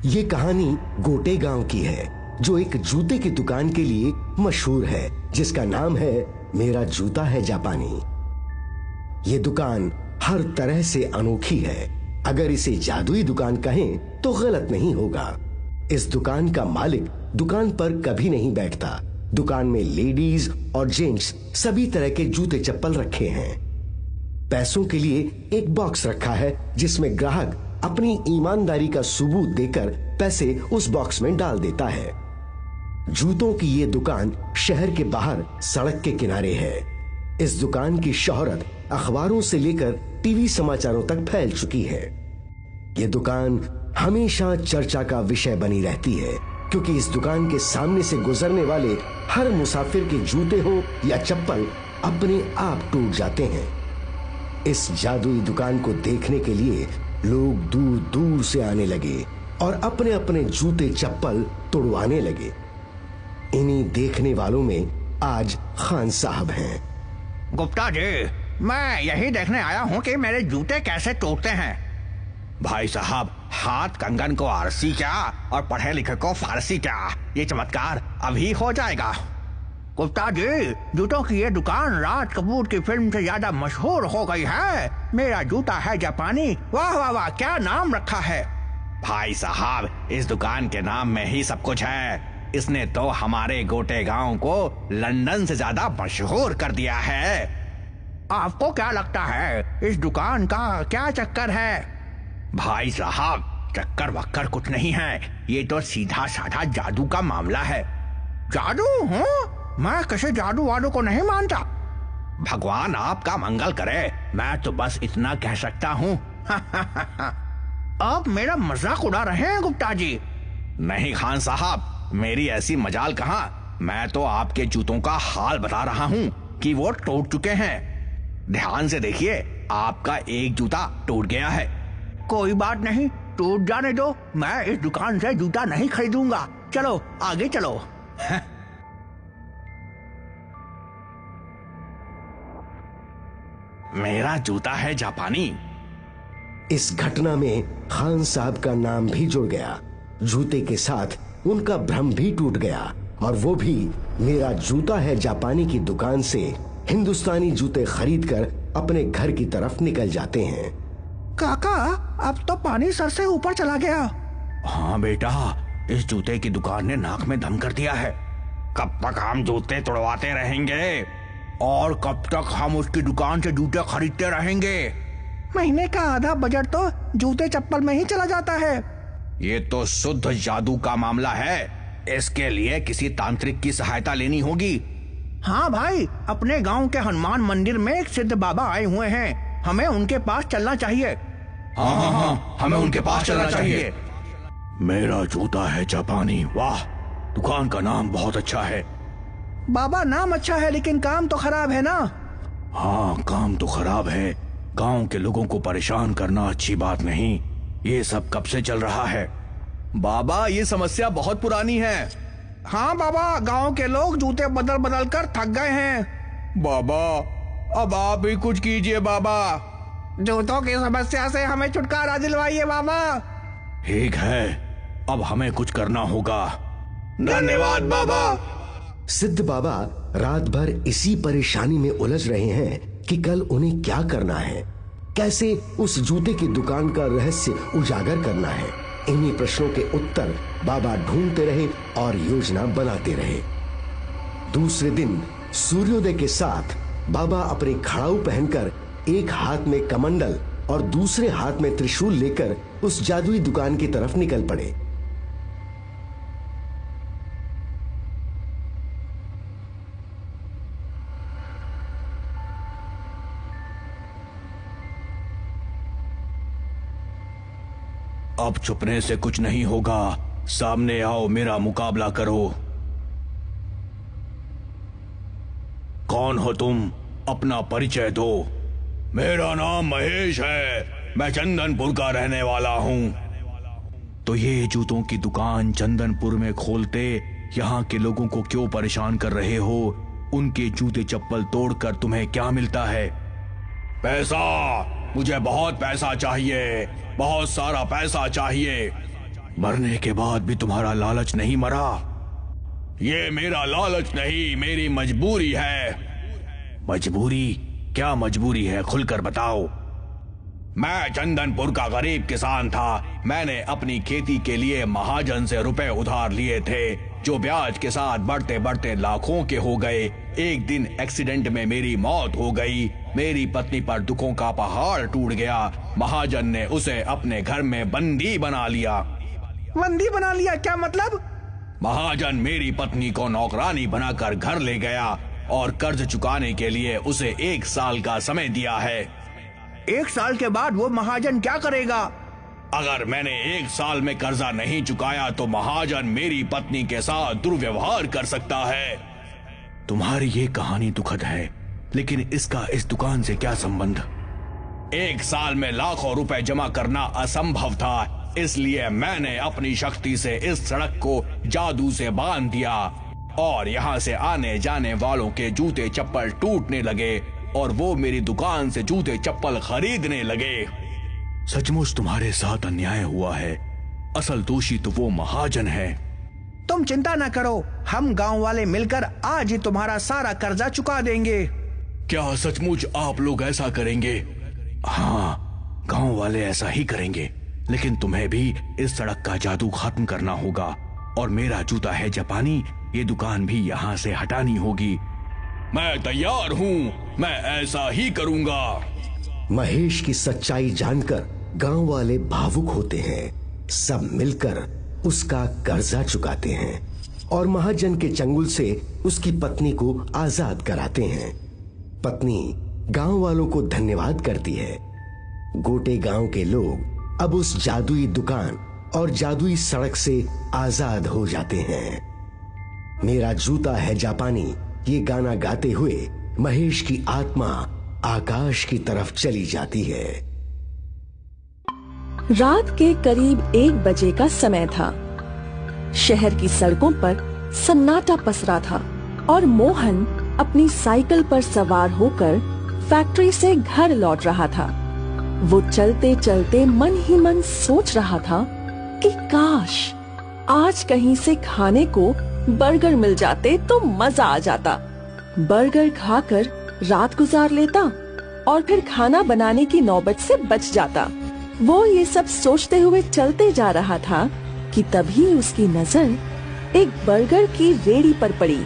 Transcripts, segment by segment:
ये कहानी गोटे गांव की है, जो एक जूते की दुकान के लिए मशहूर है, जिसका नाम है मेरा जूता है जापानी। ये दुकान हर तरह से अनोखी है। अगर इसे जादुई दुकान कहें तो गलत नहीं होगा। इस दुकान का मालिक दुकान पर कभी नहीं बैठता। दुकान में लेडीज और जेंट्स सभी तरह के जूते चप्पल रखे हैं। पैसों के लिए एक बॉक्स रखा है, जिसमें ग्राहक अपनी ईमानदारी का सबूत देकर पैसे उस बॉक्स में डाल देता है। जूतों की ये दुकान शहर के बाहर सड़क के किनारे है। इस दुकान की शोहरत अखबारों से लेकर टीवी समाचारों तक फैल चुकी है। ये दुकान हमेशा चर्चा का विषय बनी रहती है, क्योंकि इस दुकान के सामने से गुजरने वाले हर मुसाफिर के जूते हो या चप्पल अपने आप टूट जाते हैं। इस जादुई दुकान को देखने के लिए लोग दूर दूर से आने लगे और अपने अपने जूते चप्पल तोड़वाने लगे। इन्हीं देखने वालों में आज खान साहब हैं। गुप्ता जी, मैं यही देखने आया हूँ कि मेरे जूते कैसे टूटते हैं। भाई साहब, हाथ कंगन को आरसी क्या और पढ़े लिखे को फारसी क्या, ये चमत्कार अभी हो जाएगा। गुप्ता जी, जूतों की ये दुकान राज कपूर की फिल्म से ज्यादा मशहूर हो गई है। मेरा जूता है जापानी, वाह वाह वाह, क्या नाम रखा है। भाई साहब, इस दुकान के नाम में ही सब कुछ है। इसने तो हमारे गोटे गांव को लंदन से ज्यादा मशहूर कर दिया है। आपको क्या लगता है इस दुकान का क्या चक्कर है? भाई साहब, चक्कर वक्कर कुछ नहीं है, ये तो सीधा साधा जादू का मामला है। जादू? हूँ? मैं किसी जादू वादू को नहीं मानता। भगवान आपका मंगल करे, मैं तो बस इतना कह सकता हूँ। आप मेरा मजाक उड़ा रहे हैं गुप्ता जी। नहीं खान साहब, मेरी ऐसी मजाल कहाँ। मैं तो आपके जूतों का हाल बता रहा हूँ कि वो टूट चुके हैं। ध्यान से देखिए, आपका एक जूता टूट गया है। कोई बात नहीं, टूट जाने दो, मैं इस दुकान से जूता नहीं खरीदूंगा। चलो आगे चलो। मेरा जूता है जापानी। इस घटना में खान साहब का नाम भी जुड़ गया। जूते के साथ उनका भ्रम भी टूट गया और वो भी मेरा जूता है जापानी की दुकान से हिंदुस्तानी जूते खरीदकर अपने घर की तरफ निकल जाते हैं। काका, अब तो पानी सर से ऊपर चला गया। हाँ बेटा, इस जूते की दुकान ने नाक में दम कर दिया है। कब तक हम जूते तोड़वाते रहेंगे और कब तक हम उसकी दुकान से जूते खरीदते रहेंगे? महीने का आधा बजट तो जूते चप्पल में ही चला जाता है। ये तो शुद्ध जादू का मामला है। इसके लिए किसी तांत्रिक की सहायता लेनी होगी। हाँ भाई, अपने गांव के हनुमान मंदिर में एक सिद्ध बाबा आए हुए हैं, हमें उनके पास चलना चाहिए। हाँ, हमें उनके पास चलना चाहिए। मेरा जूता है जापानी, वाह, दुकान का नाम बहुत अच्छा है। बाबा, नाम अच्छा है लेकिन काम तो खराब है ना। हाँ, काम तो खराब है। गांव के लोगों को परेशान करना अच्छी बात नहीं। ये सब कब से चल रहा है? बाबा, ये समस्या बहुत पुरानी है। हाँ बाबा, गांव के लोग जूते बदल बदल कर थक गए हैं। बाबा, अब आप ही कुछ कीजिए बाबा। जूतों की समस्या से हमें छुटकारा दिलवाइए बाबा। ठीक है, अब हमें कुछ करना होगा। धन्यवाद बाबा। सिद्ध बाबा रात भर इसी परेशानी में उलझ रहे हैं कि कल उन्हें क्या करना है, कैसे उस जूते की दुकान का रहस्य उजागर करना है। इन्हीं प्रश्नों के उत्तर बाबा ढूंढते रहे और योजना बनाते रहे। दूसरे दिन सूर्योदय के साथ बाबा अपने खड़ाऊ पहनकर एक हाथ में कमंडल और दूसरे हाथ में त्रिशूल लेकर उस जादुई दुकान की तरफ निकल पड़े। अब छुपने से कुछ नहीं होगा, सामने आओ, मेरा मुकाबला करो। कौन हो तुम? अपना परिचय दो। मेरा नाम महेश है, मैं चंदनपुर का रहने वाला हूँ। तो ये जूतों की दुकान चंदनपुर में खोलते यहाँ के लोगों को क्यों परेशान कर रहे हो? उनके जूते चप्पल तोड़कर तुम्हें क्या मिलता है? पैसा, मुझे बहुत पैसा चाहिए, बहुत सारा पैसा चाहिए। मरने के बाद भी तुम्हारा लालच नहीं मरा। ये मेरा लालच नहीं, मेरी मजबूरी है। मजबूरी? क्या मजबूरी है, खुलकर बताओ। मैं चंदनपुर का गरीब किसान था। मैंने अपनी खेती के लिए महाजन से रुपए उधार लिए थे, जो ब्याज के साथ बढ़ते बढ़ते लाखों के हो गए। एक दिन एक्सीडेंट में मेरी मौत हो गई। मेरी पत्नी पर दुखों का पहाड़ टूट गया। महाजन ने उसे अपने घर में बंदी बना लिया। बंदी बना लिया? क्या मतलब? महाजन मेरी पत्नी को नौकरानी बनाकर घर ले गया और कर्ज चुकाने के लिए उसे 1 साल का समय दिया है। 1 साल के बाद वो महाजन क्या करेगा? अगर मैंने 1 साल में कर्जा नहीं चुकाया तो महाजन मेरी पत्नी के साथ दुर्व्यवहार कर सकता है। तुम्हारी ये कहानी दुखद है, लेकिन इसका इस दुकान से क्या संबंध? 1 साल में लाखों रुपए जमा करना असंभव था, इसलिए मैंने अपनी शक्ति से इस सड़क को जादू से बांध दिया और यहाँ से आने जाने वालों के जूते चप्पल टूटने लगे और वो मेरी दुकान से जूते चप्पल खरीदने लगे। सचमुच तुम्हारे साथ अन्याय हुआ है। असल दोषी तो वो महाजन है। तुम चिंता न करो, हम गांव वाले मिलकर आज ही तुम्हारा सारा कर्जा चुका देंगे। क्या सचमुच आप लोग ऐसा करेंगे? हाँ, गांव वाले ऐसा ही करेंगे, लेकिन तुम्हें भी इस सड़क का जादू खत्म करना होगा और मेरा जूता है जापानी ये दुकान भी यहाँ से हटानी होगी। मैं तैयार हूँ, मैं ऐसा ही करूँगा। महेश की सच्चाई जानकर गांव वाले भावुक होते हैं। सब मिलकर उसका कर्जा चुकाते हैं और महाजन के चंगुल से उसकी पत्नी को आजाद कराते हैं। पत्नी गांव वालों को धन्यवाद करती है। गोटे गांव के लोग अब उस जादुई दुकान और जादुई सड़क से आजाद हो जाते हैं। मेरा जूता है जापानी ये गाना गाते हुए महेश की आत्मा आकाश की तरफ चली जाती है। रात के करीब 1 बजे का समय था। शहर की सड़कों पर सन्नाटा पसरा था और मोहन अपनी साइकिल पर सवार होकर फैक्ट्री से घर लौट रहा था। वो चलते चलते मन ही मन सोच रहा था कि काश आज कहीं से खाने को बर्गर मिल जाते तो मजा आ जाता। बर्गर खाकर रात गुजार लेता और फिर खाना बनाने की नौबत से बच जाता। वो ये सब सोचते हुए चलते जा रहा था कि तभी उसकी नजर एक बर्गर की रेहड़ी पर पड़ी।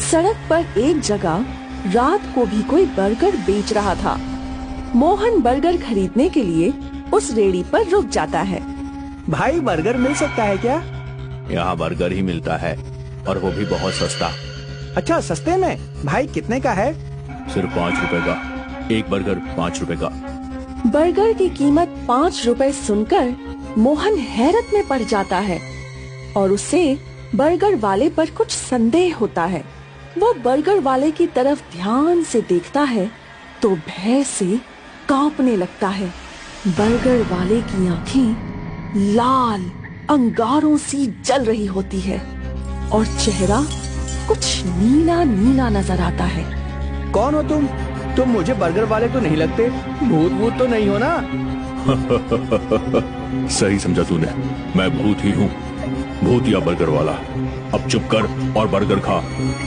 सड़क पर एक जगह रात को भी कोई बर्गर बेच रहा था। मोहन बर्गर खरीदने के लिए उस रेहड़ी पर रुक जाता है। भाई, बर्गर मिल सकता है क्या? यहाँ बर्गर ही मिलता है और वो भी बहुत सस्ता। अच्छा, सस्ते में? भाई कितने का है? सिर्फ 5 रुपए का। एक बर्गर 5 रुपए का। बर्गर की कीमत 5 रुपए सुनकर मोहन हैरत में पड़ जाता है और उसे बर्गर वाले पर कुछ संदेह होता है। वो बर्गर वाले की तरफ ध्यान से देखता है तो भय से कांपने लगता है। बर्गर वाले की आंखें लाल अंगारों सी जल रही होती है और चेहरा कुछ नीला नीला नजर आता है। कौन हो तुम? तुम मुझे बर्गर वाले तो नहीं लगते। भूत तो नहीं हो ना? सही समझा तूने, मैं भूत ही हूँ, भूत या बर्गर वाला। अब चुप कर और बर्गर खा,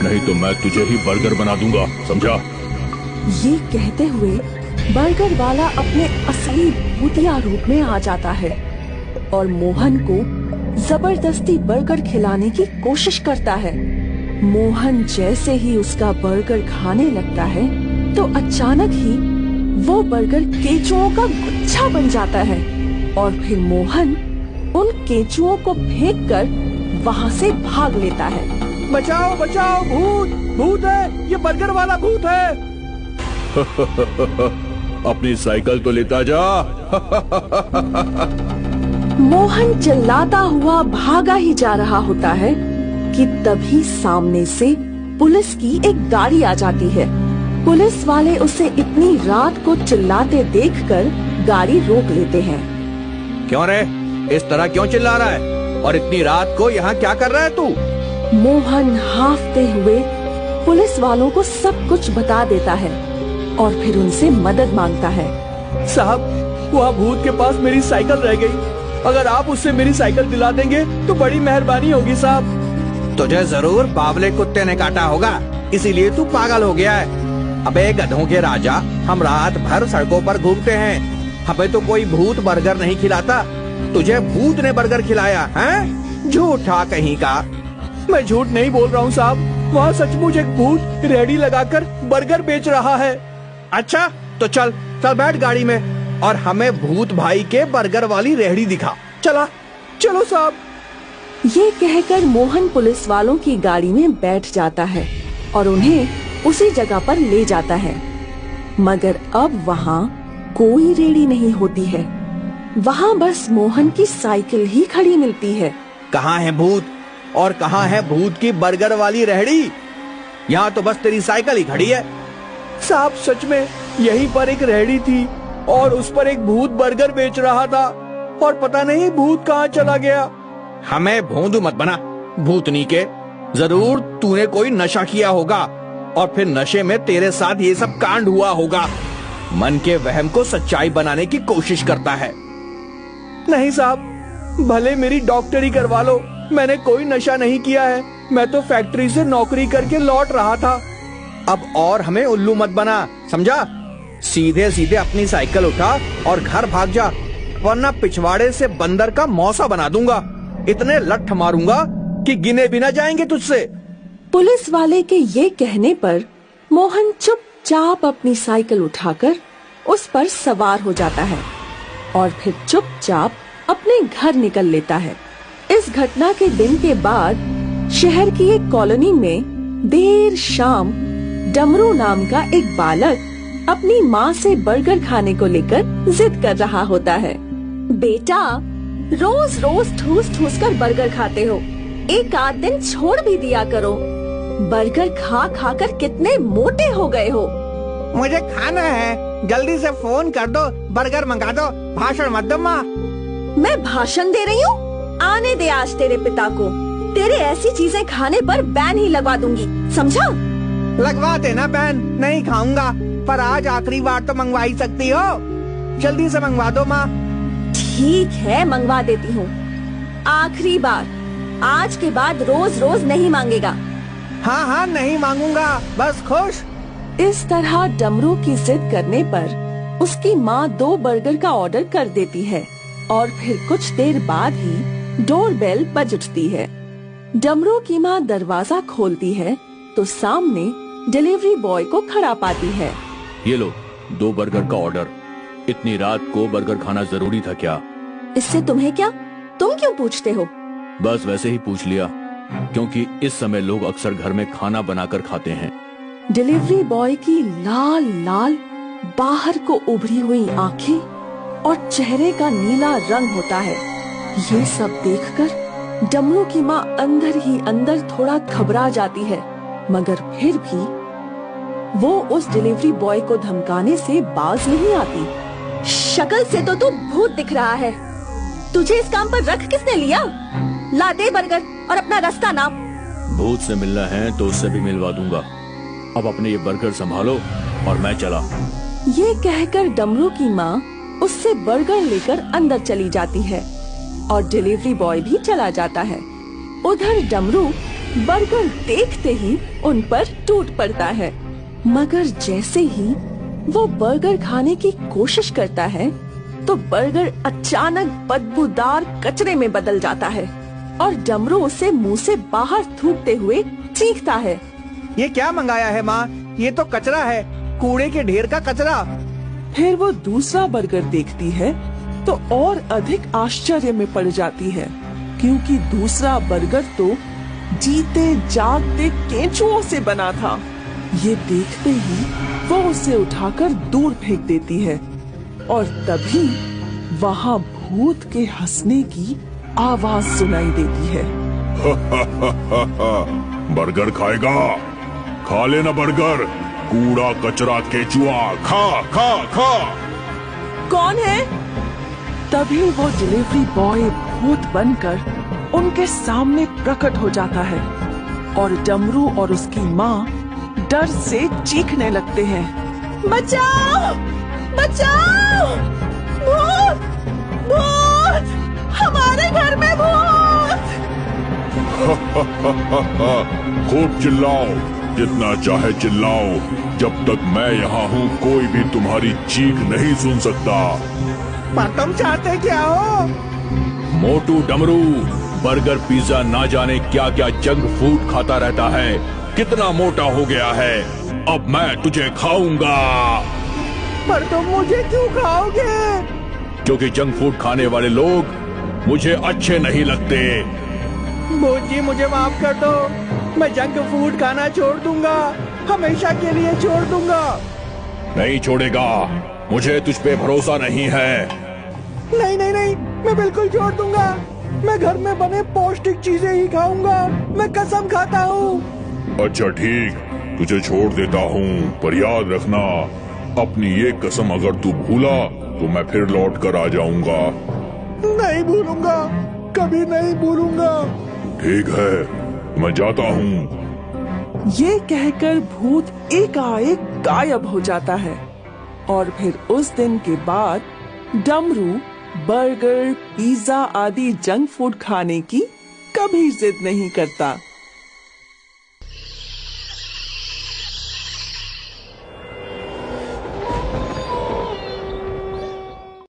नहीं तो मैं तुझे ही बर्गर बना दूंगा, समझा? ये कहते हुए बर्गर वाला अपने असली भूतिया रूप में आ जाता है और मोहन को जबरदस्ती बर्गर खिलाने की कोशिश करता है। मोहन जैसे ही उसका बर्गर खाने लगता है तो अचानक ही वो बर्गर केंचुओं का गुच्छा बन जाता है और फिर मोहन उन केंचुओं को फेंककर वहाँ से भाग लेता है। बचाओ बचाओ, भूत है, ये बर्गर वाला भूत है। अपनी साइकिल तो लेता जा। मोहन चिल्लाता हुआ भागा ही जा रहा होता है कि तभी सामने से पुलिस की एक गाड़ी आ जाती है। पुलिस वाले उसे इतनी रात को चिल्लाते देखकर गाड़ी रोक लेते हैं। क्यों रे, इस तरह क्यों चिल्ला रहा है और इतनी रात को यहाँ क्या कर रहा है तू? मोहन हांफते हुए पुलिस वालों को सब कुछ बता देता है और फिर उनसे मदद मांगता है। साहब, वहाँ भूत के पास मेरी साइकिल रह गई। अगर आप उससे मेरी साइकिल दिला देंगे तो बड़ी मेहरबानी होगी साहब। तुझे जरूर बावले कुत्ते ने काटा होगा, इसीलिए तू पागल हो गया है। अबे गधों के राजा, हम रात भर सड़कों पर घूमते हैं, हमें तो कोई भूत बर्गर नहीं खिलाता, तुझे भूत ने बर्गर खिलाया है? झूठा कहीं का। मैं झूठ नहीं बोल रहा हूँ साहब, वहाँ सचमुच एक भूत रेहड़ी लगाकर बर्गर बेच रहा है। अच्छा तो चल चल बैठ गाड़ी में और हमें भूत भाई के बर्गर वाली रेहड़ी दिखा। चला चलो साहब। ये कहकर मोहन पुलिस वालों की गाड़ी में बैठ जाता है और उन्हें उसी जगह पर ले जाता है। मगर अब वहाँ कोई रेहड़ी नहीं होती है, वहाँ बस मोहन की साइकिल ही खड़ी मिलती है। कहाँ है भूत और कहाँ है भूत की बर्गर वाली रेहड़ी? यहाँ तो बस तेरी साइकिल ही खड़ी है। साहब सच में यहीं पर एक रेहड़ी थी और उस पर एक भूत बर्गर बेच रहा था और पता नहीं भूत कहाँ चला गया। हमें भोंदू मत बना भूतनी के, जरूर तूने कोई नशा किया होगा और फिर नशे में तेरे साथ ये सब कांड हुआ होगा। मन के वहम को सच्चाई बनाने की कोशिश करता है। नहीं साहब, भले मेरी डॉक्टरी करवा लो, मैंने कोई नशा नहीं किया है, मैं तो फैक्ट्री से नौकरी करके लौट रहा था। अब और हमें उल्लू मत बना, समझा? सीधे सीधे अपनी साइकिल उठा और घर भाग जा, वरना पिछवाड़े से बंदर का मौसा बना दूंगा। इतने लठ मारूंगा कि गिने भी न जाएंगे तुझसे। पुलिस वाले के ये कहने पर मोहन चुपचाप अपनी साइकिल उठाकर उस पर सवार हो जाता है और फिर चुपचाप अपने घर निकल लेता है। इस घटना के दिन के बाद शहर की एक कॉलोनी में देर शाम डमरू नाम का एक बालक अपनी माँ से बर्गर खाने को लेकर जिद कर रहा होता है। बेटा, रोज रोज ठूस ठूस कर बर्गर खाते हो, एक आध दिन छोड़ भी दिया करो। बर्गर खा खा कर कितने मोटे हो गए हो। मुझे खाना है, जल्दी से फोन कर दो, बर्गर मंगा दो, भाषण मत दो माँ। मैं भाषण दे रही हूँ? आने दे आज तेरे पिता को, तेरे ऐसी चीजें खाने पर बैन ही लगवा दूंगी, समझा? लगवा देना बैन, नहीं खाऊंगा, पर आज आखिरी बार तो मंगवा ही सकती हो, जल्दी से मंगवा दो माँ। ठीक है, मंगवा देती हूँ, आखिरी बार, आज के बाद रोज रोज नहीं मांगेगा। हाँ हाँ नहीं मांगूंगा, बस खुश। इस तरह डमरू की जिद करने पर उसकी माँ 2 बर्गर का ऑर्डर कर देती है और फिर कुछ देर बाद ही डोरबेल बज उठती है। डमरू की माँ दरवाजा खोलती है तो सामने डिलीवरी बॉय को खड़ा पाती है। ये लो 2 बर्गर का ऑर्डर। इतनी रात को बर्गर खाना जरूरी था क्या? इससे तुम्हें क्या? तुम क्यों पूछते हो? बस वैसे ही पूछ लिया, क्योंकि इस समय लोग अक्सर घर में खाना बनाकर खाते हैं। डिलीवरी बॉय की लाल लाल बाहर को उभरी हुई आंखें और चेहरे का नीला रंग होता है। ये सब देखकर डमरू की माँ अंदर ही अंदर थोड़ा घबरा जाती है, मगर फिर भी वो उस डिलीवरी बॉय को धमकाने से बाज नहीं आती। शक्ल से तो तू भूत दिख रहा है, तुझे इस काम पर रख किसने लिया? ला दे बर्गर और अपना रास्ता नाप। भूत से मिलना है तो उससे भी मिलवा दूंगा। अब अपने ये बर्गर संभालो और मैं चला। ये कहकर डमरू की माँ उससे बर्गर लेकर अंदर चली जाती है और डिलीवरी बॉय भी चला जाता है। उधर डमरू बर्गर देखते ही उन पर टूट पड़ता है, मगर जैसे ही वो बर्गर खाने की कोशिश करता है तो बर्गर अचानक बदबूदार कचरे में बदल जाता है और डमरू उसे मुंह से बाहर थूकते हुए चीखता है। ये क्या मंगाया है माँ? ये तो कचरा है, कूड़े के ढेर का कचरा। फिर वो दूसरा बर्गर देखती है तो और अधिक आश्चर्य में पड़ जाती है, क्योंकि दूसरा बर्गर तो जीते जागते केंचुओं से बना था। ये देखते ही वो उसे उठाकर दूर फेंक देती है और तभी वहाँ भूत के हंसने की आवाज सुनाई देती है। बर्गर खाएगा? खा लेना बर्गर, कूड़ा कचरा केचुआ, खा खा खा। कौन है? तभी वो डिलीवरी बॉय भूत बनकर उनके सामने प्रकट हो जाता है और डमरू और उसकी माँ डर से चीखने लगते हैं। बचाओ! बचाओ! भूत! भूत! हमारे घर में भूत। खूब चिल्लाओ, जितना चाहे चिल्लाओ, जब तक मैं यहाँ हूँ कोई भी तुम्हारी चीख नहीं सुन सकता। पर तुम चाहते क्या हो? मोटू डमरू, बर्गर पिज्जा ना जाने क्या क्या जंक फूड खाता रहता है, कितना मोटा हो गया है, अब मैं तुझे खाऊंगा। पर तुम मुझे क्यों खाओगे? क्योंकि जंक फूड खाने वाले लोग मुझे अच्छे नहीं लगते। भूत जी मुझे माफ कर दो, मैं जंक फूड खाना छोड़ दूंगा, हमेशा के लिए छोड़ दूंगा। नहीं छोड़ेगा, मुझे तुझ पे भरोसा नहीं है। नहीं नहीं नहीं, मैं बिल्कुल छोड़ दूंगा। मैं घर में बने पौष्टिक चीजें ही खाऊंगा, मैं कसम खाता हूँ। अच्छा ठीक, तुझे छोड़ देता हूँ, पर याद रखना अपनी ये कसम अगर तू भूला तो मैं फिर लौट कर आ जाऊंगा। नहीं भूलूंगा, कभी नहीं भूलूंगा। ठीक है, मैं जाता हूँ। ये कहकर भूत एकाएक गायब हो जाता है और फिर उस दिन के बाद डमरू बर्गर, पिज्जा आदि जंक फूड खाने की कभी जिद नहीं करता।